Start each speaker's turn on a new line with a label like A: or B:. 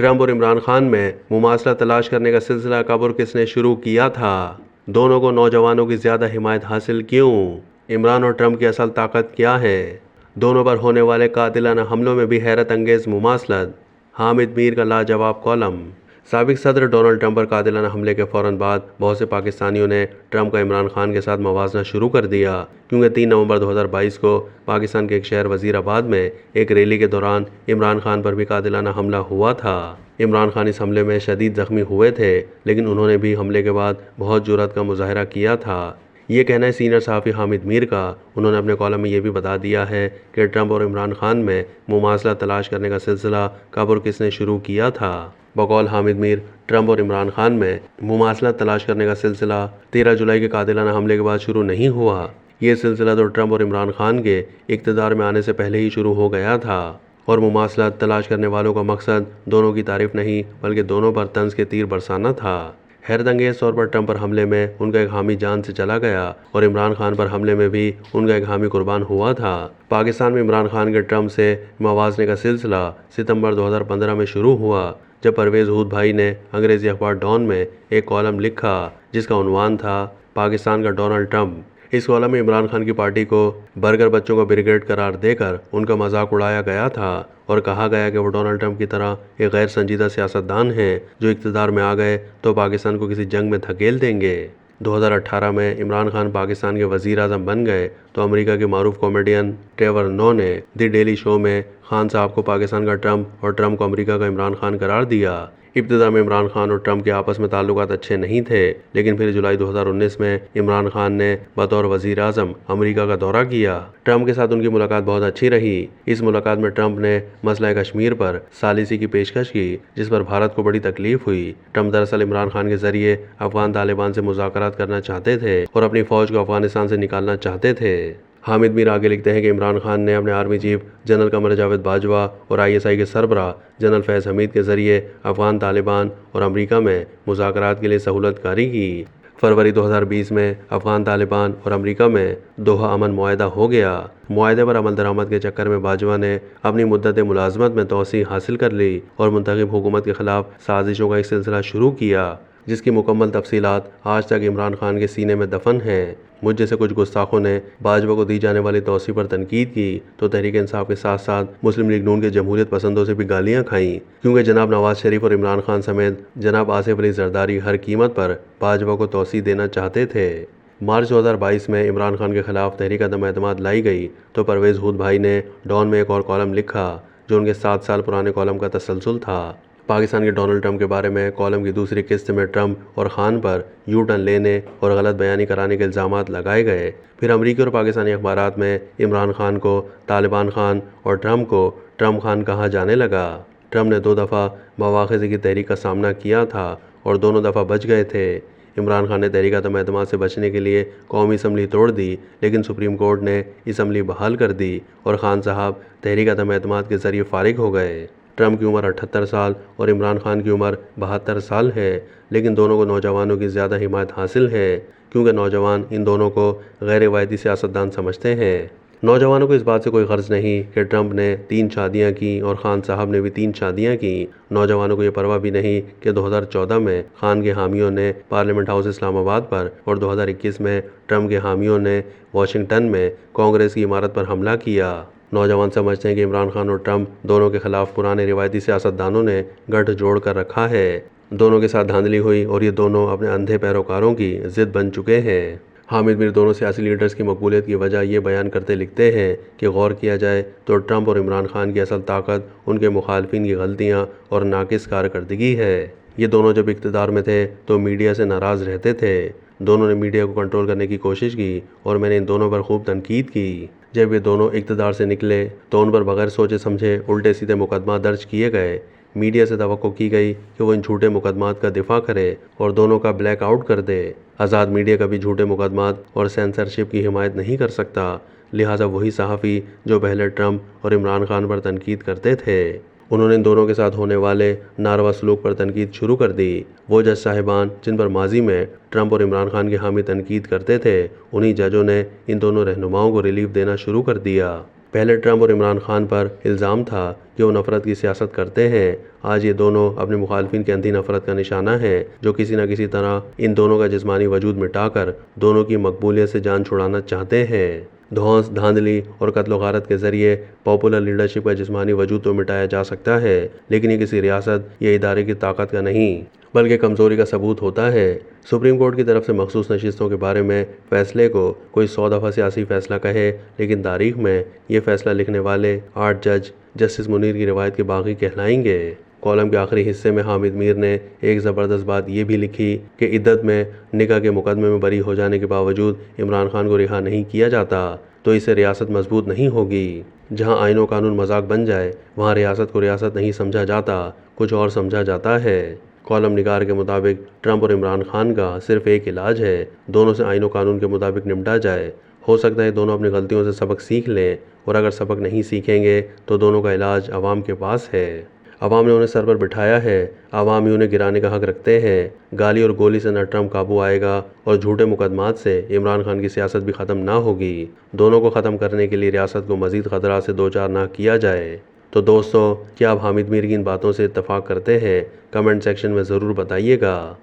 A: Trump और इमरान खान में मुमासला तलाश करने का सिलसिला कब और किसने शुरू किया था? दोनों को नौजवानों की ज़्यादा हिमायत हासिल क्यों? इमरान और ट्रंप की असल ताकत क्या है? दोनों पर होने वाले कातिलाना हमलों में भी हैरत अंगेज मुमासलत। हामिद मीर का लाजवाब कॉलम। साबिक सदर डोनाल्ड ट्रंप पर कातिलाना हमले के फ़ौरन बाद बहुत से पाकिस्तानियों ने ट्रंप का इमरान खान के साथ मवाजना शुरू कर दिया, क्योंकि 3 नवंबर 2022 को पाकिस्तान के एक शहर वजीराबाद में एक रैली के दौरान इमरान खान पर भी कातिलाना हमला हुआ था। इमरान खान इस हमले में शदीद जख्मी हुए थे, लेकिन उन्होंने भी हमले के बाद बहुत जुर्रत का मुजाहरा किया था। ये कहना है सीनियर सहाफ़ी हामिद मीर का। उन्होंने अपने कॉलम में ये भी बता दिया है कि ट्रंप और इमरान खान में मुमासला तलाश करने का सिलसिला कब और किसने शुरू किया था। बकौल हामिद मीर, ट्रंप और इमरान खान में मुमासला तलाश करने का सिलसिला 13 जुलाई के कातिलाना हमले के बाद शुरू नहीं हुआ। ये सिलसिला तो ट्रंप और इमरान खान के इक़्तिदार में आने से पहले ही शुरू हो गया था, और मुमासला तलाश करने वालों का मकसद दोनों की तारीफ नहीं बल्कि दोनों पर तंज के तीर बरसाना था। हैरतअंगेज़ तौर पर ट्रंप पर हमले में उनका एक हामी जान से चला गया, और इमरान खान पर हमले में भी उनका एक हामी कुर्बान हुआ था। पाकिस्तान में इमरान खान के ट्रंप से मवाजने का सिलसिला सितंबर 2015 में शुरू हुआ, जब परवेज़ हूद भाई ने अंग्रेज़ी अखबार डॉन में एक कॉलम लिखा जिसका उन्वान था पाकिस्तान का डोनाल्ड ट्रंप। इस कॉलम में इमरान खान की पार्टी को बर्गर बच्चों का ब्रिगेड करार देकर उनका मजाक उड़ाया गया था, और कहा गया कि वो डोनाल्ड ट्रंप की तरह एक गैर संजीदा सियासतदान हैं जो इक़्तिदार में आ गए तो पाकिस्तान को किसी जंग में धकेल देंगे। 2018 में इमरान खान पाकिस्तान के वज़ीर आज़म बन गए तो अमेरिका के मारूफ कॉमेडियन ट्रेवर नॉ ने द डेली शो में खान साहब को पाकिस्तान का ट्रंप और ट्रंप को अमेरिका का इमरान खान करार दिया। इब्तिदा में इमरान खान और ट्रंप के आपस में ताल्लुकात अच्छे नहीं थे, लेकिन फिर जुलाई 2019 में इमरान खान ने बतौर वज़ीर आज़म अमेरिका का दौरा किया। ट्रंप के साथ उनकी मुलाकात बहुत अच्छी रही। इस मुलाकात में ट्रंप ने मसला कश्मीर पर सालिसी की पेशकश की, जिस पर भारत को बड़ी तकलीफ हुई। ट्रंप दरअसल इमरान खान के जरिए अफगान तालिबान से मुज़ाकरात करना चाहते थे और अपनी फ़ौज को अफगानिस्तान से निकालना चाहते थे। हामिद मीर आगे लिखते हैं कि इमरान खान ने अपने army chief general Qamar Javed Bajwa और ISI के सरबराह जनरल फैज़ हमीद के ज़रिए अफगान तालिबान और अमेरिका में मुज़ाकरात के लिए सहूलतकारी की। फरवरी 2020 में अफगान तालिबान और अमेरिका में दोहा अमन मुआहदा हो गया। मुआहदे पर अमल दरामद के चक्कर में बाजवा ने अपनी मुद्दत मुलाजमत में तोसी हासिल कर ली और मुंतखब हुकूमत के ख़िलाफ़ साजिशों का एक सिलसिला शुरू किया, जिसकी मुकम्मल तफसीलात आज तक इमरान खान के सीने में दफन हैं। मुझ जैसे कुछ गुस्ताखों ने बाजवा को दी जाने वाली तोसी पर तनकीद की तो तहरीक इंसाफ के साथ साथ मुस्लिम लीग नून के जमहूरियत पसंदों से भी गालियां खाईं, क्योंकि जनाब नवाज शरीफ और इमरान खान समेत जनाब आसिफ अली जरदारी हर कीमत पर बाजवा को तोसी देना चाहते थे। मार्च 2022 में इमरान खान के खिलाफ तहरीक अदम एतमाद लाई गई तो परवेज़ हूद भाई ने डॉन में एक और कॉलम लिखा जो उनके 7 साल पुराने कॉलम का तसलसल था। पाकिस्तान के डोनाल्ड ट्रंप के बारे में कॉलम की दूसरी किस्त में ट्रंप और खान पर यू टर्न लेने और गलत बयानी कराने के इल्ज़ामात लगाए गए। फिर अमरीकी और पाकिस्तानी अखबारात में इमरान खान को तालिबान खान और ट्रंप को ट्रंप खान कहा जाने लगा। ट्रंप ने 2 दफ़ा मवाख़िज़ की तहरीक का सामना किया था और दोनों दफ़ा बच गए थे। इमरान खान ने तहरीक अदम एतमाद से बचने के लिए कौमी असम्बली तोड़ दी, लेकिन सुप्रीम कोर्ट ने असम्बली बहाल कर दी और खान साहब तहरीक अदम एतमाद के ज़रिए फ़ारिग हो गए। ट्रंप की उम्र 78 साल और इमरान खान की उम्र 72 साल है, लेकिन दोनों को नौजवानों की ज़्यादा हिमायत हासिल है, क्योंकि नौजवान इन दोनों को गैर रवायती सियासतदान समझते हैं। नौजवानों को इस बात से कोई गर्ज नहीं कि ट्रंप ने 3 शादियां की और खान साहब ने भी 3 शादियां की। नौजवानों को ये परवाह भी नहीं कि 2014 में खान के हामियों ने पार्लियामेंट हाउस इस्लामाबाद पर और 2021 में ट्रंप के हामियों ने वाशिंगटन में कांग्रेस की इमारत पर हमला किया। नौजवान समझते हैं कि इमरान खान और ट्रंप दोनों के खिलाफ पुराने रिवायती सियासतदानों ने गठ जोड़ कर रखा है। दोनों के साथ धांधली हुई और ये दोनों अपने अंधे पैरोकारों की जिद बन चुके हैं। हामिद मीर दोनों सियासी लीडर्स की मकबूलियत की वजह ये बयान करते लिखते हैं कि गौर किया जाए तो ट्रंप और इमरान खान की असल ताकत उनके मुखालफिन की गलतियाँ और नाकिस कारकर्दगी है। ये दोनों जब इक़्तिदार में थे तो मीडिया से नाराज़ रहते थे। दोनों ने मीडिया को कंट्रोल करने की कोशिश की और मैंने इन दोनों पर खूब तनकीद की। जब ये दोनों इक़्तिदार से निकले तो उन पर बगैर सोचे समझे उल्टे सीधे मुकदमा दर्ज किए गए। मीडिया से तवक्को की गई कि वो इन झूठे मुकदमात का दिफा करे और दोनों का ब्लैक आउट कर दे। आज़ाद मीडिया कभी झूठे मुकदमात और सेंसरशिप की हिमायत नहीं कर सकता, लिहाजा वही सहाफ़ी जो पहले ट्रंप और इमरान खान पर तनकीद करते थे, उन्होंने इन दोनों के साथ होने वाले नारवा सलूक पर तनकीद शुरू कर दी। वो जज साहिबान जिन पर माजी में ट्रंप और इमरान खान के हामी तनकीद करते थे, उन्हीं जजों ने इन दोनों रहनुमाओं को रिलीफ देना शुरू कर दिया। पहले ट्रंप और इमरान खान पर इल्ज़ाम था कि वो नफरत की सियासत करते हैं। आज ये दोनों अपने मुखालफिन की अंधी नफरत का निशाना है, जो किसी न किसी तरह इन दोनों का जिस्मानी वजूद मिटाकर दोनों की मकबूलियत से जान छुड़ाना चाहते हैं। धौंस, धांधली और कत्ल गारत के जरिए पॉपुलर लीडरशिप का जिस्मानी वजूद तो मिटाया जा सकता है, लेकिन ये किसी रियासत या इदारे की ताकत का नहीं बल्कि कमज़ोरी का सबूत होता है। सुप्रीम कोर्ट की तरफ से मखसूस नशिस्तों के बारे में फ़ैसले को कोई 100 दफ़ा सियासी फ़ैसला कहे, लेकिन तारीख में ये फ़ैसला लिखने वाले 8 जज जस्टिस मुनीर की रिवायत के बागी कहलाएंगे। कॉलम के आखिरी हिस्से में हामिद मीर ने एक ज़बरदस्त बात ये भी लिखी कि इद्दत में निकाह के मुकदमे में बरी हो जाने के बावजूद इमरान खान को रिहा नहीं किया जाता तो इससे रियासत मजबूत नहीं होगी। जहां आईन व कानून मजाक बन जाए, वहां रियासत को रियासत नहीं समझा जाता, कुछ और समझा जाता है। कॉलम निगार के मुताबिक ट्रंप और इमरान खान का सिर्फ एक इलाज है, दोनों से आईन व कानून के मुताबिक निपटा जाए। हो सकता है दोनों अपनी गलतियों से सबक सीख लें, और अगर सबक नहीं सीखेंगे तो दोनों का इलाज आवाम के पास है। आवाम ने उन्हें सर पर बिठाया है, आवाम ही उन्हें गिराने का हक रखते हैं। गाली और गोली से न ट्रंप काबू आएगा और झूठे मुकदमात से इमरान खान की सियासत भी ख़त्म ना होगी। दोनों को ख़त्म करने के लिए रियासत को मज़ीद ख़तरा से दो चार ना किया जाए। तो दोस्तों, क्या आप हामिद मीर की इन बातों से इत्तफाक करते हैं? कमेंट सेक्शन में ज़रूर बताइएगा।